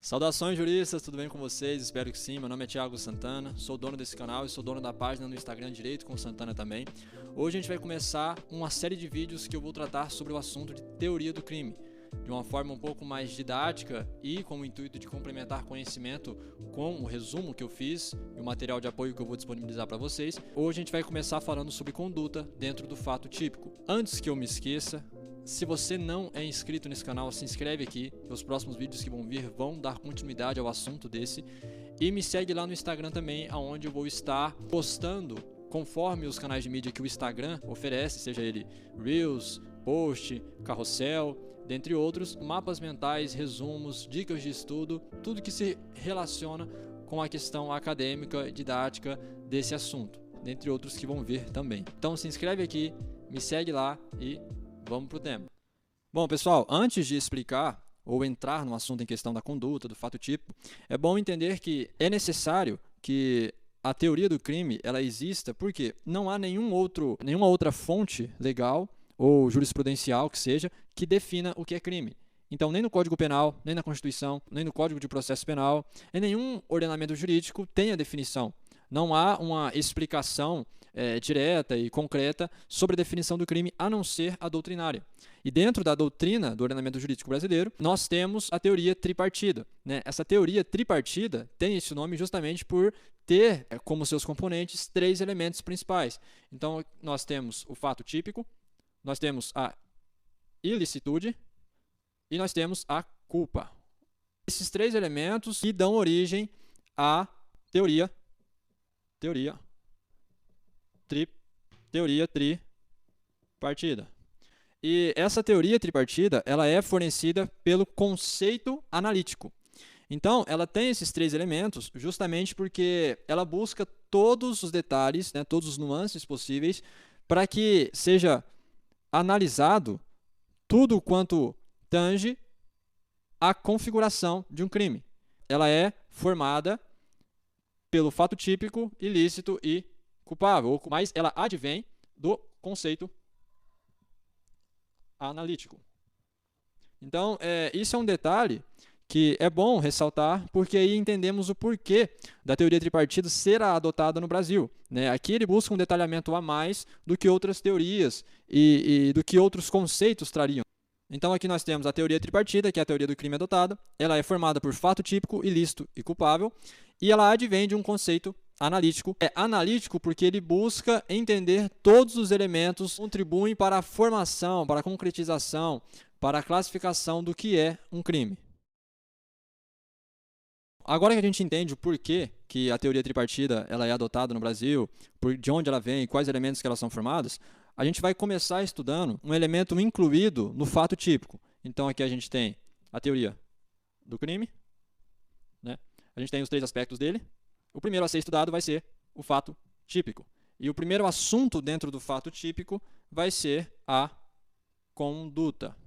Saudações juristas, tudo bem com vocês? Espero que sim. Meu nome é Thiago Santana, sou dono desse canal e sou dono da página no Instagram Direito com Santana também. Hoje a gente vai começar uma série de vídeos que eu vou tratar sobre o assunto de teoria do crime, de uma forma um pouco mais didática e com o intuito de complementar conhecimento com o resumo que eu fiz e o material de apoio que eu vou disponibilizar para vocês. Hoje a gente vai começar falando sobre conduta dentro do fato típico. Antes que eu me esqueça, se você não é inscrito nesse canal, se inscreve aqui, que os próximos vídeos que vão vir vão dar continuidade ao assunto desse. E me segue lá no Instagram também, onde eu vou estar postando, conforme os canais de mídia que o Instagram oferece, seja ele Reels, Post, Carrossel, dentre outros, mapas mentais, resumos, dicas de estudo, tudo que se relaciona com a questão acadêmica, didática desse assunto, dentre outros que vão vir também. Então se inscreve aqui, me segue lá e vamos para o tema. Bom, pessoal, antes de explicar ou entrar no assunto em questão da conduta, do fato típico, é bom entender que é necessário que a teoria do crime ela exista porque não há nenhuma outra fonte legal ou jurisprudencial que seja que defina o que é crime. Então, nem no Código Penal, nem na Constituição, nem no Código de Processo Penal, em nenhum ordenamento jurídico tem a definição. Não há uma explicação direta e concreta sobre a definição do crime, a não ser a doutrinária. E dentro da doutrina do ordenamento jurídico brasileiro, nós temos a teoria tripartida, né? Essa teoria tripartida tem esse nome justamente por ter como seus componentes três elementos principais. Então, nós temos o fato típico, nós temos a ilicitude e nós temos a culpa. Esses três elementos que dão origem à teoria tripartida. E essa teoria tripartida, ela é fornecida pelo conceito analítico. Então, ela tem esses três elementos justamente porque ela busca todos os detalhes, né, todos os nuances possíveis para que seja analisado tudo quanto tange a configuração de um crime. Ela é formada pelo fato típico, ilícito e culpável, mas ela advém do conceito analítico. Então, isso é um detalhe que é bom ressaltar, porque aí entendemos o porquê da teoria tripartida ser adotada no Brasil, né? Aqui ele busca um detalhamento a mais do que outras teorias e do que outros conceitos trariam. Então aqui nós temos a teoria tripartida, que é a teoria do crime adotada. Ela é formada por fato típico, ilícito e culpável, e ela advém de um conceito analítico. É analítico porque ele busca entender todos os elementos que contribuem para a formação, para a concretização, para a classificação do que é um crime. Agora que a gente entende o porquê que a teoria tripartida ela é adotada no Brasil, de onde ela vem, quais elementos que elas são formados, a gente vai começar estudando um elemento incluído no fato típico. Então aqui a gente tem a teoria do crime, né? A gente tem os três aspectos dele. O primeiro a ser estudado vai ser o fato típico. E o primeiro assunto dentro do fato típico vai ser a conduta.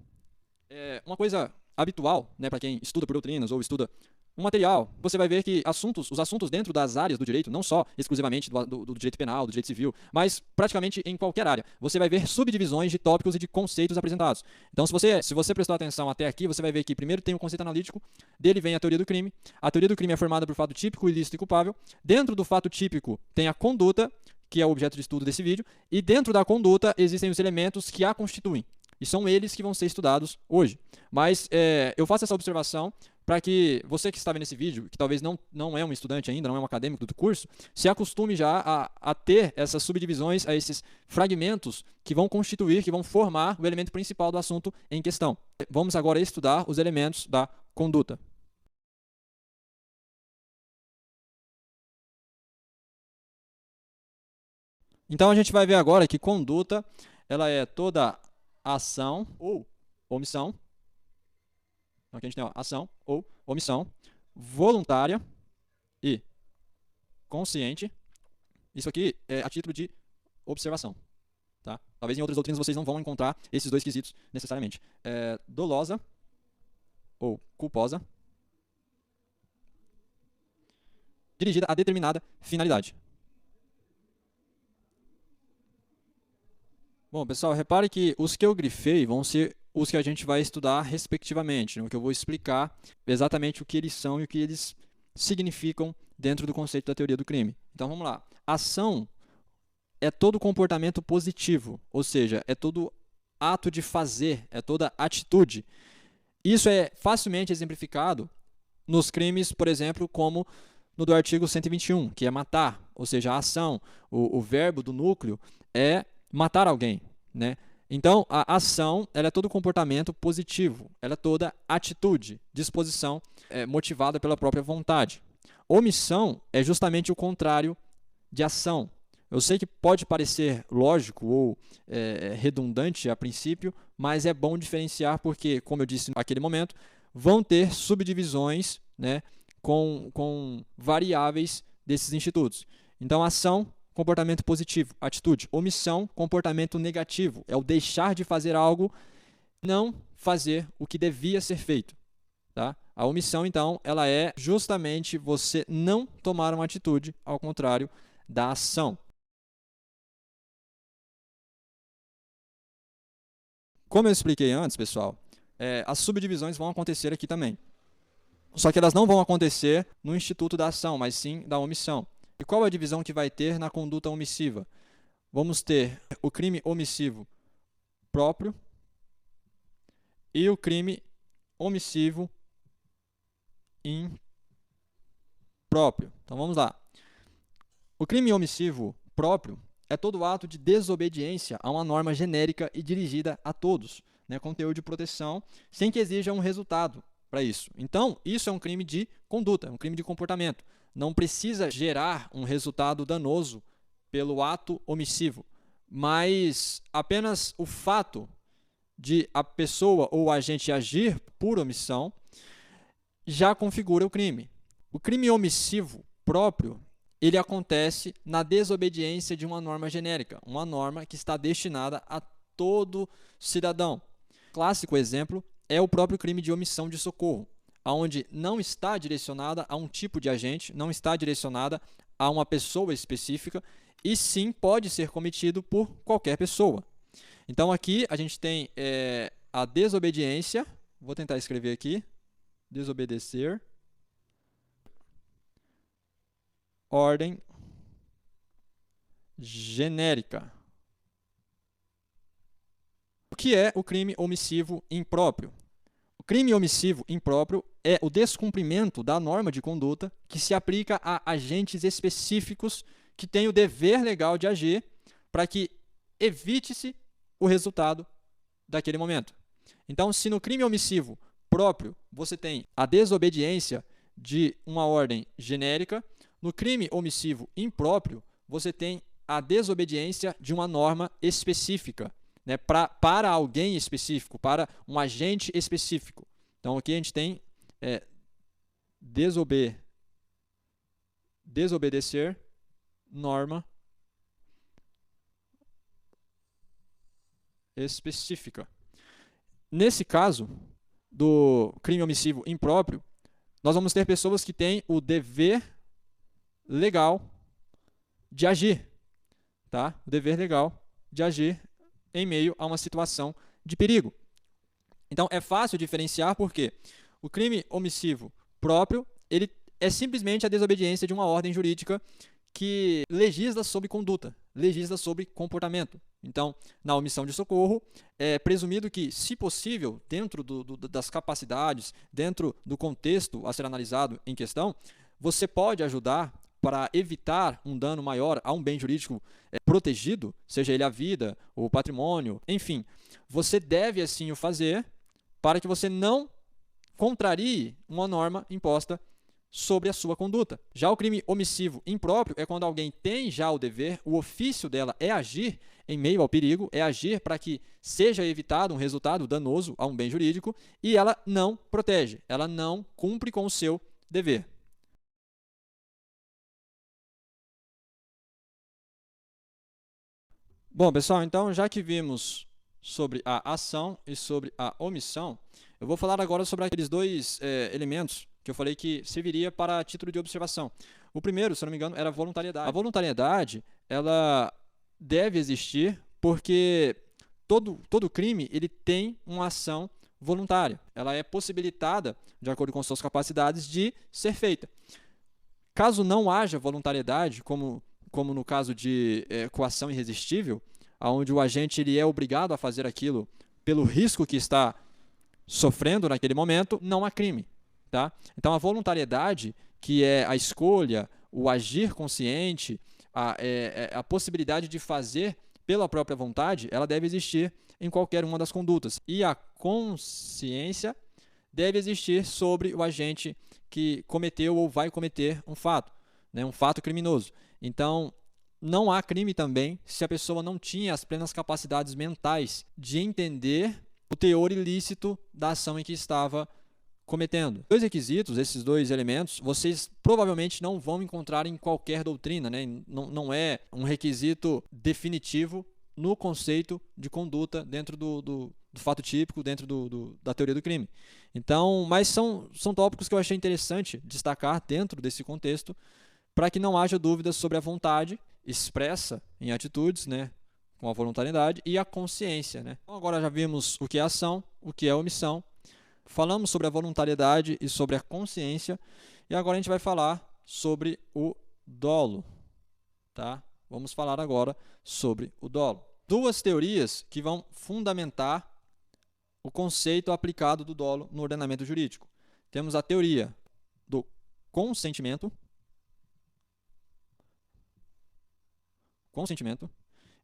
Uma coisa habitual, né, para quem estuda por doutrinas ou estuda um material, você vai ver que os assuntos dentro das áreas do direito, não só exclusivamente do direito penal, do direito civil, mas praticamente em qualquer área, você vai ver subdivisões de tópicos e de conceitos apresentados. Então, se você prestou atenção até aqui, você vai ver que primeiro tem o conceito analítico, dele vem a teoria do crime. A teoria do crime é formada por fato típico, ilícito e culpável. Dentro do fato típico tem a conduta, que é o objeto de estudo desse vídeo, e dentro da conduta existem os elementos que a constituem. E são eles que vão ser estudados hoje. Mas eu faço essa observação para que você que está vendo esse vídeo, que talvez não é um estudante ainda, não é um acadêmico do curso, se acostume já a ter essas subdivisões, a esses fragmentos que vão constituir, que vão formar o elemento principal do assunto em questão. Vamos agora estudar os elementos da conduta. Então a gente vai ver agora que conduta ela é toda ação ou omissão. Então aqui a gente tem ação ou omissão voluntária e consciente. Isso aqui é a título de observação. Tá? Talvez em outras doutrinas vocês não vão encontrar esses dois quesitos necessariamente. Dolosa ou culposa, dirigida a determinada finalidade. Bom, pessoal, repare que os que eu grifei vão ser os que a gente vai estudar respectivamente, né? O que eu vou explicar exatamente o que eles são e o que eles significam dentro do conceito da teoria do crime. Então vamos lá. Ação é todo comportamento positivo, ou seja, é todo ato de fazer, é toda atitude. Isso é facilmente exemplificado nos crimes, por exemplo, como no do artigo 121, que é matar, ou seja, a ação, o verbo do núcleo é matar alguém, né? Então, a ação ela é todo comportamento positivo, ela é toda atitude, disposição motivada pela própria vontade. Omissão é justamente o contrário de ação. Eu sei que pode parecer lógico ou redundante a princípio, mas é bom diferenciar porque, como eu disse naquele momento, vão ter subdivisões, né, com variáveis desses institutos. Então, ação, comportamento positivo, atitude. Omissão, comportamento negativo. É o deixar de fazer algo, não fazer o que devia ser feito. Tá? A omissão, então, ela é justamente você não tomar uma atitude, ao contrário da ação. Como eu expliquei antes, pessoal, as subdivisões vão acontecer aqui também. Só que elas não vão acontecer no instituto da ação, mas sim da omissão. E qual é a divisão que vai ter na conduta omissiva? Vamos ter o crime omissivo próprio e o crime omissivo impróprio. Então vamos lá. O crime omissivo próprio é todo ato de desobediência a uma norma genérica e dirigida a todos, né, com teor de proteção, sem que exija um resultado para isso. Então, isso é um crime de conduta, um crime de comportamento. Não precisa gerar um resultado danoso pelo ato omissivo, mas apenas o fato de a pessoa ou o agente agir por omissão já configura o crime. O crime omissivo próprio, ele acontece na desobediência de uma norma genérica, uma norma que está destinada a todo cidadão. Clássico exemplo é o próprio crime de omissão de socorro, onde não está direcionada a um tipo de agente, não está direcionada a uma pessoa específica, e sim pode ser cometido por qualquer pessoa. Então aqui a gente tem a desobediência, vou tentar escrever aqui, desobedecer, ordem genérica. O que é o crime omissivo impróprio? O crime omissivo impróprio é o descumprimento da norma de conduta que se aplica a agentes específicos que têm o dever legal de agir para que evite-se o resultado daquele momento. Então, se no crime omissivo próprio você tem a desobediência de uma ordem genérica, no crime omissivo impróprio você tem a desobediência de uma norma específica, né, para alguém específico, para um agente específico. Então, aqui a gente tem desobedecer norma específica. Nesse caso, do crime omissivo impróprio, nós vamos ter pessoas que têm o dever legal de agir, tá? O dever legal de agir em meio a uma situação de perigo. Então, é fácil diferenciar porque o crime omissivo próprio, ele é simplesmente a desobediência de uma ordem jurídica que legisla sobre conduta, legisla sobre comportamento. Então, na omissão de socorro, é presumido que, se possível, dentro das capacidades, dentro do contexto a ser analisado em questão, você pode ajudar para evitar um dano maior a um bem jurídico protegido, seja ele a vida, o patrimônio, enfim. Você deve assim o fazer para que você não contrarie uma norma imposta sobre a sua conduta. Já o crime omissivo impróprio é quando alguém tem já o dever, o ofício dela é agir em meio ao perigo, é agir para que seja evitado um resultado danoso a um bem jurídico e ela não protege, ela não cumpre com o seu dever. Bom, pessoal, então já que vimos sobre a ação e sobre a omissão, eu vou falar agora sobre aqueles dois elementos que eu falei que serviria para título de observação. O primeiro, se eu não me engano, era a voluntariedade. A voluntariedade, ela deve existir porque todo crime ele tem uma ação voluntária. Ela é possibilitada, de acordo com suas capacidades, de ser feita. Caso não haja voluntariedade, como no caso de coação irresistível, onde o agente ele é obrigado a fazer aquilo pelo risco que está sofrendo naquele momento, não há crime. Tá? Então, a voluntariedade, que é a escolha, o agir consciente, a possibilidade de fazer pela própria vontade, ela deve existir em qualquer uma das condutas. E a consciência deve existir sobre o agente que cometeu ou vai cometer um fato, né, um fato criminoso. Então, não há crime também se a pessoa não tinha as plenas capacidades mentais de entender o teor ilícito da ação em que estava cometendo. Dois requisitos, esses dois elementos, vocês provavelmente não vão encontrar em qualquer doutrina, né? Não é um requisito definitivo no conceito de conduta dentro do fato típico, dentro da teoria do crime. Então, mas são tópicos que eu achei interessante destacar dentro desse contexto, para que não haja dúvidas sobre a vontade expressa em atitudes, né, com a voluntariedade, e a consciência. Né? Então, agora já vimos o que é ação, o que é omissão, falamos sobre a voluntariedade e sobre a consciência, e agora a gente vai falar sobre o dolo. Tá? Vamos falar agora sobre o dolo. Duas teorias que vão fundamentar o conceito aplicado do dolo no ordenamento jurídico. Temos a teoria do consentimento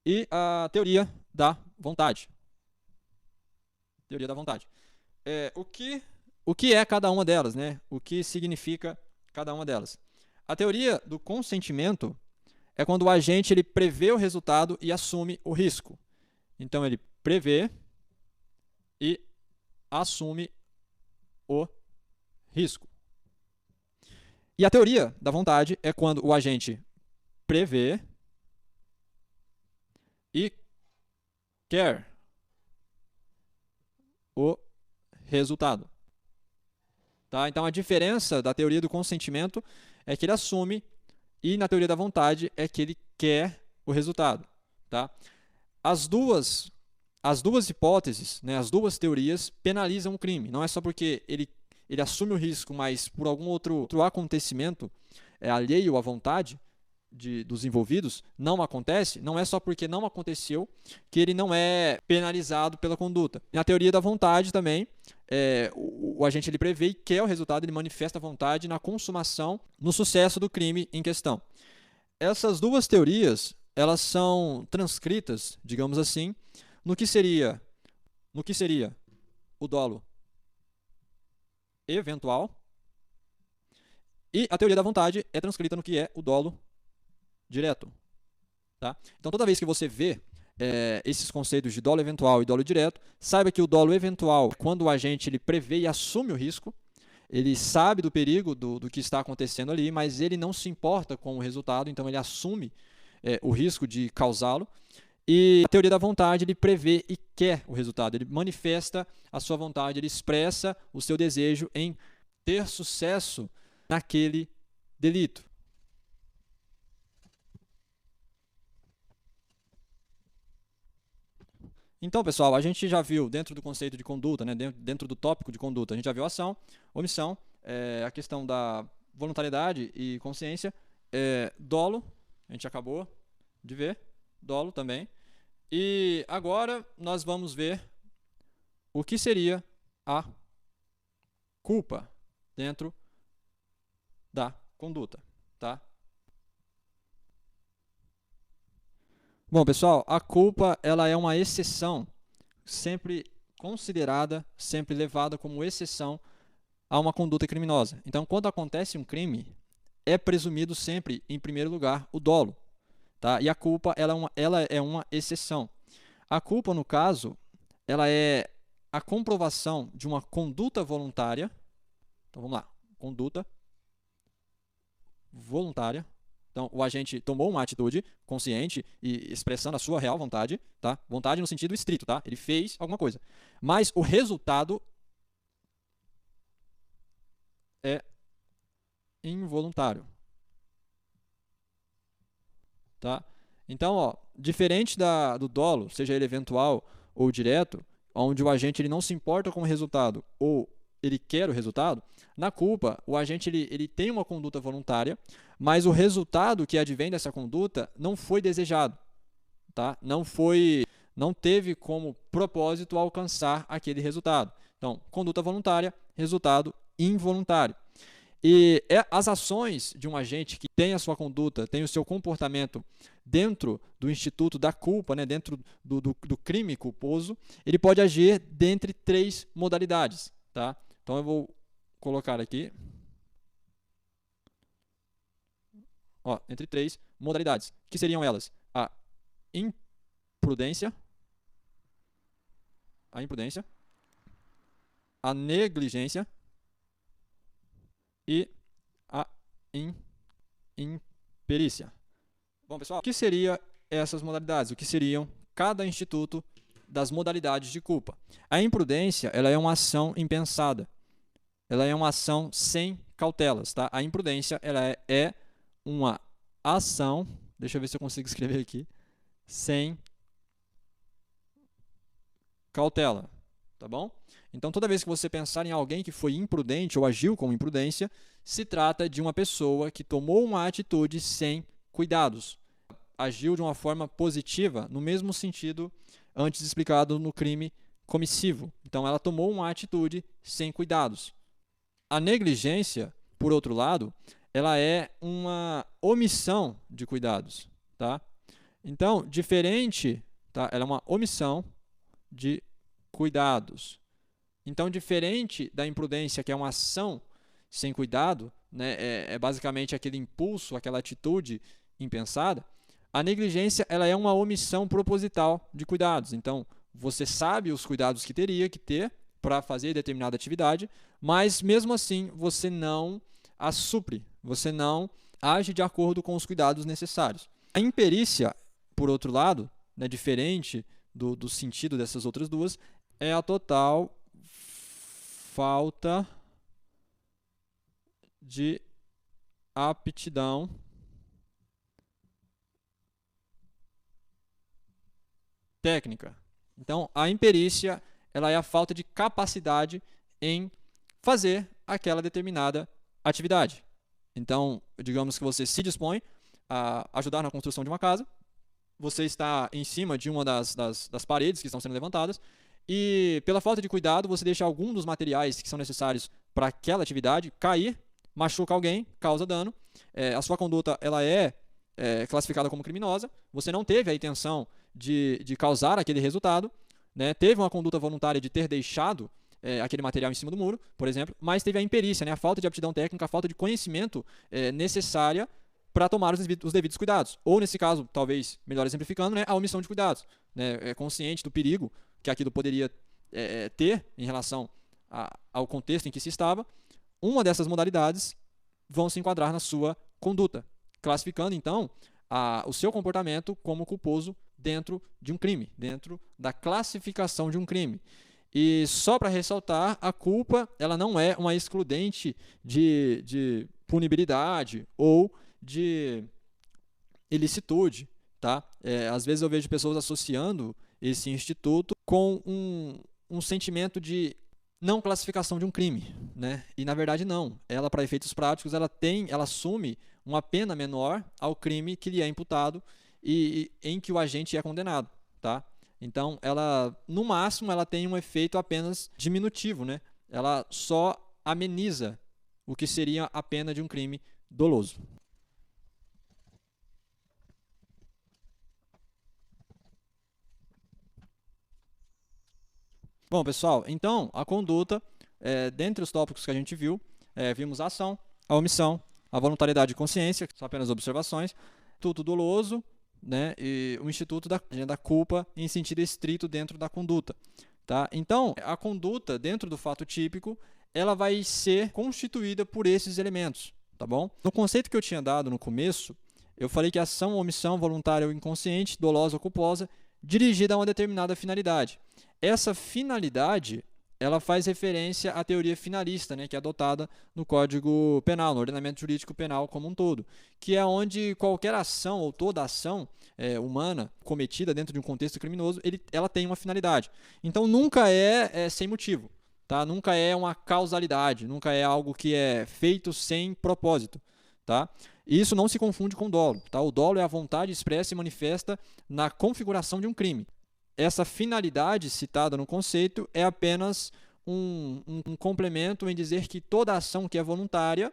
e a teoria da vontade. Teoria da vontade. O que é cada uma delas, né? O que significa cada uma delas? A teoria do consentimento é quando o agente ele prevê o resultado e assume o risco. Então, ele prevê e assume o risco. E a teoria da vontade é quando o agente prevê e quer o resultado. Tá? Então, a diferença da teoria do consentimento é que ele assume, e na teoria da vontade é que ele quer o resultado. Tá? As duas hipóteses, né, as duas teorias penalizam o crime. Não é só porque ele assume o risco, mas por algum outro acontecimento alheio à vontade dos envolvidos não acontece, não é só porque não aconteceu que ele não é penalizado pela conduta. Na teoria da vontade também, o agente ele prevê e quer o resultado, ele manifesta a vontade na consumação, no sucesso do crime em questão. Essas duas teorias, elas são transcritas, digamos assim, no que seria o dolo eventual, e a teoria da vontade é transcrita no que é o dolo direto. Tá? Então, toda vez que você vê esses conceitos de dolo eventual e dolo direto, saiba que o dolo eventual, quando o agente ele prevê e assume o risco, ele sabe do perigo do que está acontecendo ali, mas ele não se importa com o resultado, então ele assume o risco de causá-lo. E a teoria da vontade, ele prevê e quer o resultado, ele manifesta a sua vontade, ele expressa o seu desejo em ter sucesso naquele delito. Então, pessoal, a gente já viu dentro do conceito de conduta, né, dentro do tópico de conduta, a gente já viu ação, omissão, a questão da voluntariedade e consciência, dolo, a gente acabou de ver, dolo também. E agora nós vamos ver o que seria a culpa dentro da conduta, tá? Bom, pessoal, a culpa ela é uma exceção, sempre considerada, sempre levada como exceção a uma conduta criminosa. Então, quando acontece um crime, é presumido sempre, em primeiro lugar, o dolo. Tá? E a culpa ela é uma exceção. A culpa, no caso, ela é a comprovação de uma conduta voluntária. Então, vamos lá. Conduta voluntária. Então, o agente tomou uma atitude consciente e expressando a sua real vontade. Tá? Vontade no sentido estrito. Tá? Ele fez alguma coisa. Mas o resultado é involuntário. Tá? Então, diferente do dolo, seja ele eventual ou direto, onde o agente ele não se importa com o resultado ou ele quer o resultado, na culpa, o agente ele tem uma conduta voluntária, mas o resultado que advém dessa conduta não foi desejado, tá? Não teve como propósito alcançar aquele resultado. Então, conduta voluntária, resultado involuntário. E as ações de um agente que tem a sua conduta, tem o seu comportamento dentro do instituto da culpa, né, dentro do crime culposo, ele pode agir dentre 3 modalidades. Tá? Então, eu vou colocar aqui, entre 3 modalidades, que seriam elas a imprudência, a negligência e a imperícia. Bom, pessoal, o que seriam essas modalidades? O que seriam cada instituto das modalidades de culpa? A imprudência, ela é uma ação impensada. Ela é uma ação sem cautelas, tá? A imprudência, ela é uma ação, deixa eu ver se eu consigo escrever aqui, sem cautela, tá bom? Então, toda vez que você pensar em alguém que foi imprudente ou agiu com imprudência, se trata de uma pessoa que tomou uma atitude sem cuidados. Agiu de uma forma positiva, no mesmo sentido antes explicado no crime comissivo. Então, ela tomou uma atitude sem cuidados. A negligência, por outro lado, ela é uma omissão de cuidados. Tá? Então, diferente, tá? Ela é uma omissão de cuidados. Então, diferente da imprudência, que é uma ação sem cuidado, né, é basicamente aquele impulso, aquela atitude impensada, a negligência ela é uma omissão proposital de cuidados. Então, você sabe os cuidados que teria que ter para fazer determinada atividade, mas mesmo assim você não a supre, você não age de acordo com os cuidados necessários. A imperícia, por outro lado, né, diferente do sentido dessas outras duas, é a total falta de aptidão técnica. Então, a imperícia ela é a falta de capacidade em fazer aquela determinada atividade. Então, digamos que você se dispõe a ajudar na construção de uma casa, você está em cima de uma das paredes que estão sendo levantadas e, pela falta de cuidado, você deixa algum dos materiais que são necessários para aquela atividade cair, machuca alguém, causa dano. A sua conduta ela é classificada como criminosa, você não teve a intenção de causar aquele resultado, né? Teve uma conduta voluntária de ter deixado aquele material em cima do muro, por exemplo, mas teve a imperícia, né? A falta de aptidão técnica, a falta de conhecimento necessária para tomar os devidos cuidados. Ou, nesse caso, talvez, melhor exemplificando, né, a omissão de cuidados. Né? Consciente do perigo que aquilo poderia ter em relação ao contexto em que se estava, uma dessas modalidades vão se enquadrar na sua conduta, classificando, então, o seu comportamento como culposo dentro de um crime, dentro da classificação de um crime. E só para ressaltar, a culpa ela não é uma excludente de punibilidade ou de ilicitude. Tá? Às vezes eu vejo pessoas associando esse instituto com um sentimento de não classificação de um crime, né? E na verdade não. Ela, para efeitos práticos, ela assume uma pena menor ao crime que lhe é imputado e em que o agente é condenado, tá? Então, ela, no máximo, ela tem um efeito apenas diminutivo, né? Ela só ameniza o que seria a pena de um crime doloso. Bom, pessoal, então, a conduta, dentre os tópicos que a gente viu, vimos a ação, a omissão, a voluntariedade e consciência, que são apenas observações, instituto doloso, né, e o instituto da culpa em sentido estrito dentro da conduta. Tá? Então, a conduta dentro do fato típico, ela vai ser constituída por esses elementos. Tá bom? No conceito que eu tinha dado no começo, eu falei que ação, omissão, voluntária ou inconsciente, dolosa ou culposa, dirigida a uma determinada finalidade. Essa finalidade, ela faz referência à teoria finalista, né, que é adotada no Código Penal, no ordenamento jurídico penal como um todo, que é onde qualquer ação ou toda ação humana cometida dentro de um contexto criminoso, ela tem uma finalidade. Então nunca é sem motivo, tá? Nunca é uma causalidade, nunca é algo que é feito sem propósito, tá? E isso não se confunde com dolo, tá? O dolo é a vontade expressa e manifesta na configuração de um crime. Essa finalidade citada no conceito é apenas um complemento em dizer que toda ação que é voluntária,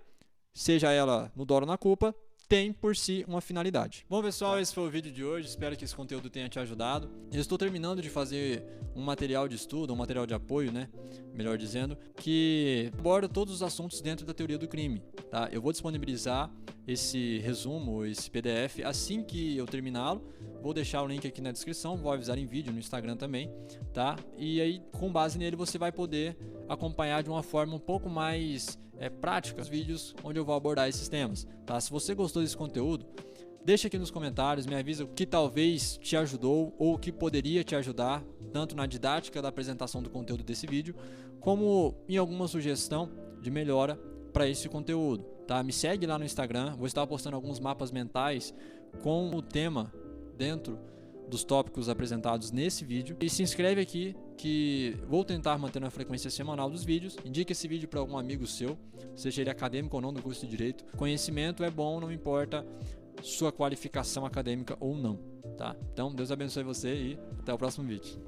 seja ela no dolo ou na culpa, tem por si uma finalidade. Bom, pessoal, esse foi o vídeo de hoje. Espero que esse conteúdo tenha te ajudado. Eu estou terminando de fazer um material de estudo, um material de apoio, né? Melhor dizendo, que aborda todos os assuntos dentro da teoria do crime, tá? Eu vou disponibilizar esse resumo, esse PDF, assim que eu terminá-lo. Vou deixar o link aqui na descrição, vou avisar em vídeo no Instagram também, tá? E aí, com base nele, você vai poder acompanhar de uma forma um pouco mais prática os vídeos onde eu vou abordar esses temas, tá? Se você gostou desse conteúdo, deixa aqui nos comentários, me avisa o que talvez te ajudou ou o que poderia te ajudar, tanto na didática da apresentação do conteúdo desse vídeo, como em alguma sugestão de melhora para esse conteúdo, tá? Me segue lá no Instagram, vou estar postando alguns mapas mentais com o tema dentro dos tópicos apresentados nesse vídeo, e se inscreve aqui que vou tentar manter uma frequência semanal dos vídeos. Indique esse vídeo para algum amigo seu, seja ele acadêmico ou não do curso de Direito. Conhecimento é bom, não importa sua qualificação acadêmica ou não, tá? Então, Deus abençoe você e até o próximo vídeo.